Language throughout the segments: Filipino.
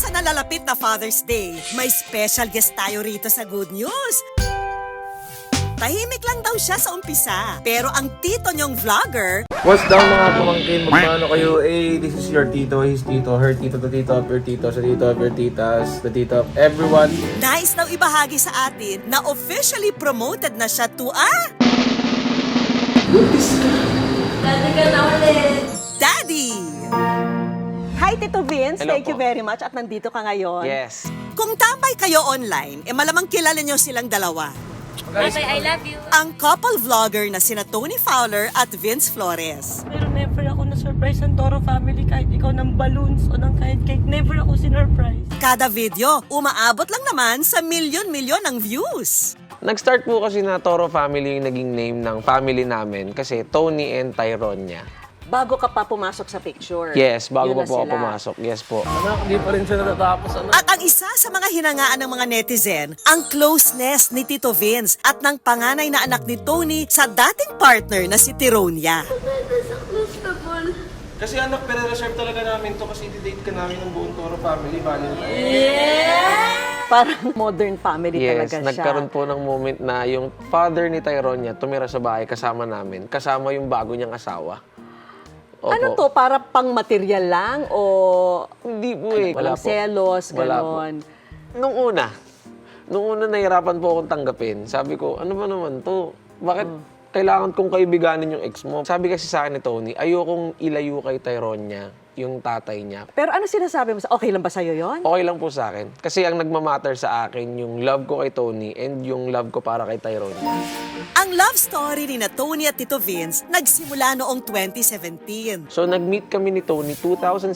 sa nalalapit na Father's Day, may special guest tayo rito sa Good News. Tahimik lang daw siya sa umpisa, pero ang tito niyong vlogger, What's down mga pamangkin? Magpaano kayo? This is your tito, his tito, her tito, the tito of your tito, sa tito of your titas, the tito of everyone. nais daw ibahagi sa atin na officially promoted na siya to Daddy ka na ulit. Daddy! Hi, Tito Vince. Hello Thank you po. very much at nandito ka ngayon. Yes. Kung tambay kayo online, malamang kilala niyo silang dalawa. Tatay, I love you. Ang couple vlogger na sina Tony Fowler at Vince Flores. Pero never ako na-surprise ng Toro family kahit ikaw ng balloons o ng kahit cake. Never ako sinurprise. Kada video, umaabot lang naman sa milyon-milyon ang views. Nag-start po kasi na Toro family yung naging name ng family namin kasi Tony and Tyrone niya. Bago ka pa pumasok sa picture. Yes, bago Yun pa na po ako sila. pumasok. Yes po. Anak, di pa rin siya natatapos. At ang isa sa mga hinangaan ng mga netizen, ang closeness ni Tito Vince at ng panganay na anak ni Tony sa dating partner na si Tironia. Kasi anak, pero-reserve talaga namin to kasi i-date ka namin ng buong Toro family, Valentine. Parang modern family Yes, talaga siya. nagkaroon po ng moment na yung father ni Tyrone niya tumira sa bahay kasama namin, kasama yung bago niyang asawa. Opo. Ano to? Para pang material lang o Hindi po eh. walang Wala po. selos, Wala po. ganon? Nung una nahirapan po akong tanggapin. Sabi ko, ano ba naman to? Bakit kailangan kong kaibiganin yung ex mo? Sabi kasi sa akin ni Tony, ayokong ilayo kay Tyrone niya, yung tatay niya. Pero ano sinasabi mo? Okay lang ba sa'yo yon? Okay lang po sa akin. Kasi ang nagmamatter sa akin, yung love ko kay Tony and yung love ko para kay Tyrone. Ang love story ni na Tony at Tito Vince nagsimula noong 2017. So, nag-meet kami ni Tony 2017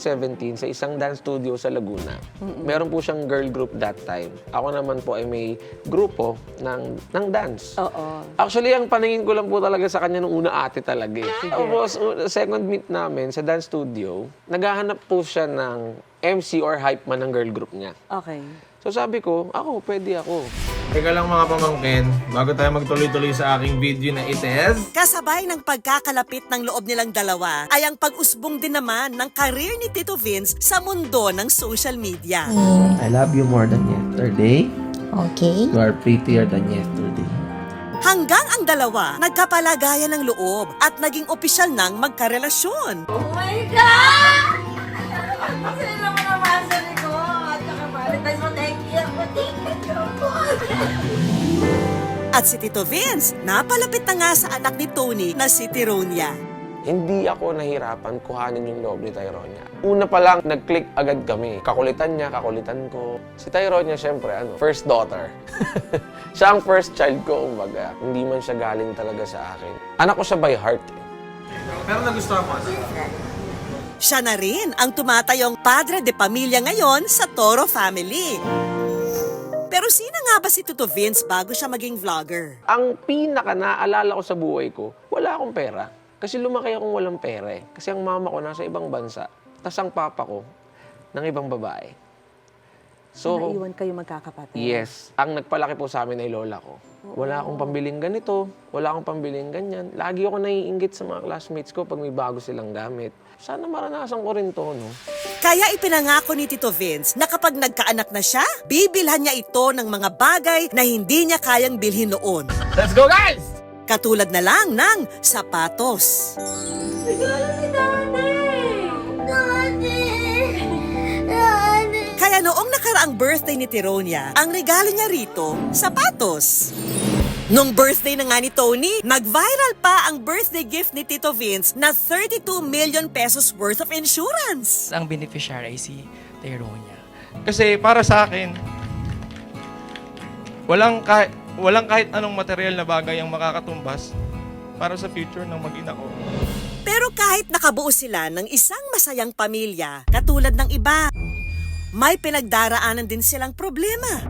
sa isang dance studio sa Laguna. Meron po siyang girl group that time. Ako naman po ay may grupo ng dance. Oo. Actually, ang paningin ko lang po talaga sa kanya nung una ate talaga eh. Tapos, second meet namin sa dance studio, naghahanap po siya ng MC or hype man ng girl group niya. Okay. So sabi ko, pwede ako. Teka lang mga pamangkin, bago tayo magtuloy-tuloy sa aking video na ites. Kasabay ng pagkakalapit ng loob nilang dalawa ay ang pag-usbong din naman ng career ni Tito Vince sa mundo ng social media. I love you more than yesterday. Okay. You are prettier than yesterday. Hanggang ang dalawa nagkapalagayan ng loob at naging opisyal ng magkarelasyon. Oh my God! Sino naman ang masari ko? At saka Valentine's mo, thank you. Thank you po. At si Tito Vince, napalapit na nga sa anak ni Tony na si Tironia. Hindi ako nahirapan kuhanin yung loob ni Tyrone niya. Una pa lang, nag-click agad kami. Kakulitan niya, kakulitan ko. Si Tyrone niya, syempre, first daughter. Siya ang first child ko, kumbaga. Hindi man siya galing talaga sa akin. Anak ko siya by heart. Pero nagustuhan mo. Siya na rin ang tumatayong padre de pamilya ngayon sa Toro family. Pero sino nga ba si Tito Vince bago siya maging vlogger? Ang pinaka naalala ko sa buhay ko, wala akong pera. Kasi lumaki akong walang pera eh. Kasi ang mama ko nasa ibang bansa. Tapos ang papa ko, ng ibang babae. So, Naiwan kayo magkakapatid. yes. Ang nagpalaki po sa amin ay lola ko. Wala akong pambiling ganito, wala akong pambiling ganyan. Lagi ako naiinggit sa mga classmates ko pag may bago silang gamit. Sana maranasan ko rin to, no? Kaya ipinangako ni Tito Vince na kapag nagkaanak na siya, bibilhan niya ito ng mga bagay na hindi niya kayang bilhin noon. Let's go guys! Katulad na lang ng sapatos. Kaya noong nakaraang birthday ni Tironia, ang regalo niya rito, sapatos. Nung birthday na nga ni Tony, nag-viral pa ang birthday gift ni Tito Vince na 32 million pesos worth of insurance. Ang beneficiary ay si Tyronia. Kasi para sa akin, walang kahit anong material na bagay ang makakatumbas para sa future ng mag-ina ko. Pero kahit nakabuo sila ng isang masayang pamilya, katulad ng iba, may pinagdaraanan din silang problema.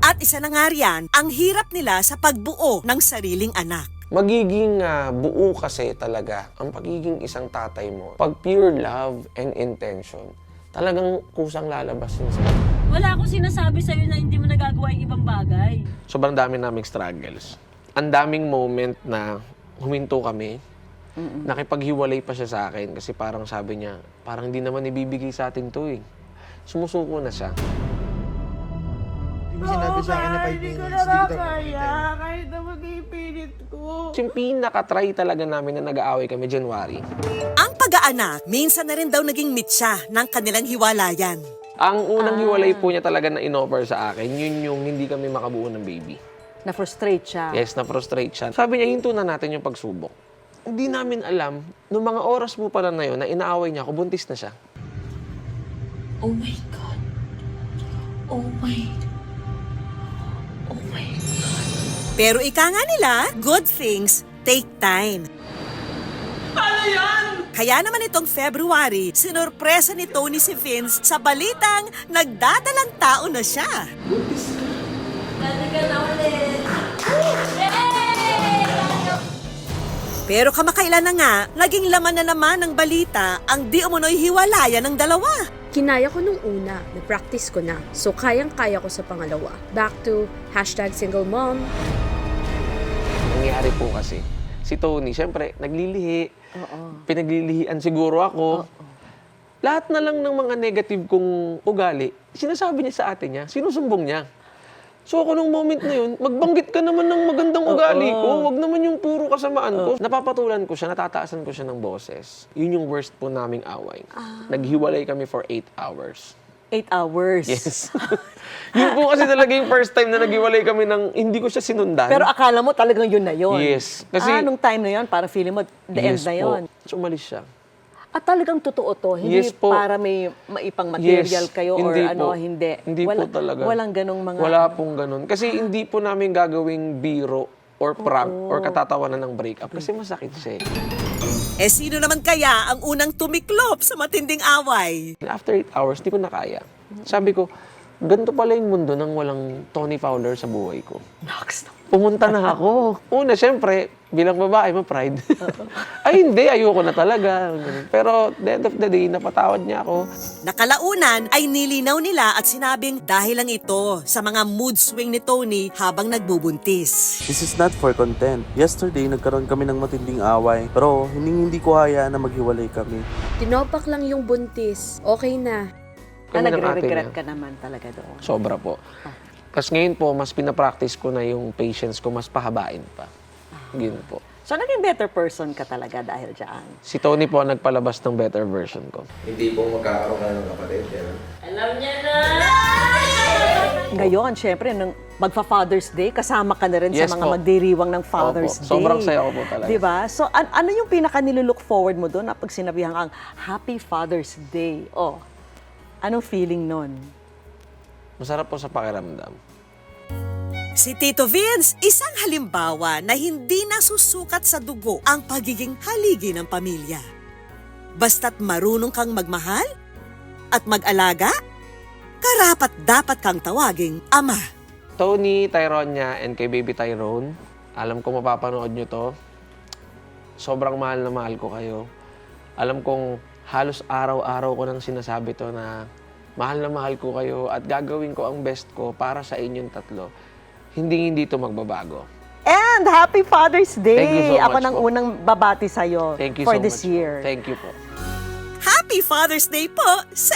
At isa na nga riyan, ang hirap nila sa pagbuo ng sariling anak. Magiging buo kasi talaga ang pagiging isang tatay mo. Pag pure love and intention, talagang kusang lalabas yun sa'yo. Wala akong sinasabi sa'yo na hindi mo nagagawa yung ibang bagay. Sobrang dami naming struggles. Ang daming moment na huminto kami. Nakipaghiwalay pa siya sa akin kasi parang sabi niya, parang hindi naman ibibigay sa atin to eh. sumusuko na siya. Hindi mo sinabi sa akin na 5 Hindi ko minutes, na hindi kita kaya. makita. Kahit naman ipilit ko. Yung pinaka-try talaga namin na nag-aaway kami January. Ang pag-aanak, minsan na rin daw naging mitsa ng kanilang hiwalayan. Ang unang hiwalay po niya talaga na in-offer sa akin, yun yung hindi kami makabuo ng baby. Na-frustrate siya. Yes, na-frustrate siya. Sabi niya, hinto na natin yung pagsubok. Hindi namin alam, noong mga oras po pala na yun, na inaaway niya ako, buntis na siya. Oh my God. Oh my. Oh my God. Pero ika nga nila, good things take time. Paano yan? Kaya naman itong February, sinurpresa ni Tony si Vince sa balitang nagdadalang tao na siya. Dati ka na ulit. Pero kamakailan na nga, naging laman na naman ng balita ang di umunoy hiwalayan ng dalawa. Kinaya ko nung una, na-practice ko na. So, kayang-kaya ko sa pangalawa. Back to #singlemom. Nangyari po kasi, si Tony, syempre, naglilihi. Pinaglilihian siguro ako. Lahat na lang ng mga negative kong ugali, sinasabi niya sa ate niya, sinusumbong niya. So ako nung moment na yun, magbanggit ka naman ng magandang ugali ko. Wag naman yung puro kasamaan ko. Napapatulan ko siya, natataasan ko siya ng boses. Yun yung worst po naming away. Naghiwalay kami for 8 hours. 8 hours. Yes. Yun po kasi talaga yung first time na naghiwalay kami ng hindi ko siya sinundan. Pero akala mo talagang yun na yun. Yes. Kasi, nung time na yun, parang feeling mo, the end yes na yun. po. So umalis siya. At talagang totoo to, hindi Yes po. para may maipang material Yes, kayo or hindi ano, po. hindi. Hindi po talaga. Walang ganong mga... Wala pong ganun. Kasi hindi po namin gagawing biro or prank or katatawanan ng breakup kasi masakit siya eh. Eh sino naman kaya ang unang tumiklop sa matinding away? After 8 hours, di ko na kaya. Sabi ko, ganito pala yung mundo nang walang Tony Fowler sa buhay ko. Pumunta na ako. Una, syempre, bilang babae, ma-pride. Ay, hindi, ayoko na talaga. Pero, the end of the day, napatawad niya ako. Nakalaunan ay nilinaw nila at sinabing dahil lang ito sa mga mood swing ni Tony habang nagbubuntis. This is not for content. Yesterday, nagkaroon kami ng matinding away. Pero hindi ko hayaan na maghiwalay kami. Tinopak lang yung buntis. Okay na. Kami ng ate nagre-regret niya. ka naman talaga doon. Sobra po. Kasi ngayon po, mas pinapractice ko na yung patience ko, mas pahabain pa. Yun po. So, naging better person ka talaga dahil dyan. Si Tony po ang nagpalabas ng better version ko. Hindi po magkakaroon ka ng kapatid. Yan. Alam niya na! Ngayon, syempre, nung magfa-Father's Day, kasama ka na rin Yes sa mga po. magdiriwang ng Father's Opo. Day. Sobrang saya ko po talaga. Diba? So, ano yung pinaka nilulook forward mo doon na pag sinabihan kang Happy Father's Day? Oh, anong feeling nun? Masarap po sa pakiramdam. Si Tito Vince, isang halimbawa na hindi nasusukat sa dugo ang pagiging haligi ng pamilya. Basta't marunong kang magmahal at mag-alaga, karapat dapat kang tawaging ama. Tony, Tyronia, and kay Baby Tyrone, alam ko mapapanood nyo to. Sobrang mahal na mahal ko kayo. Alam kong halos araw-araw ko nang sinasabi to na mahal na mahal ko kayo at gagawin ko ang best ko para sa inyong tatlo. Hindi to magbabago. And Happy Father's Day! Thank you so Ako much nang po. unang babati sa'yo Thank you for so this much year. po. Thank you po. Happy Father's Day po sa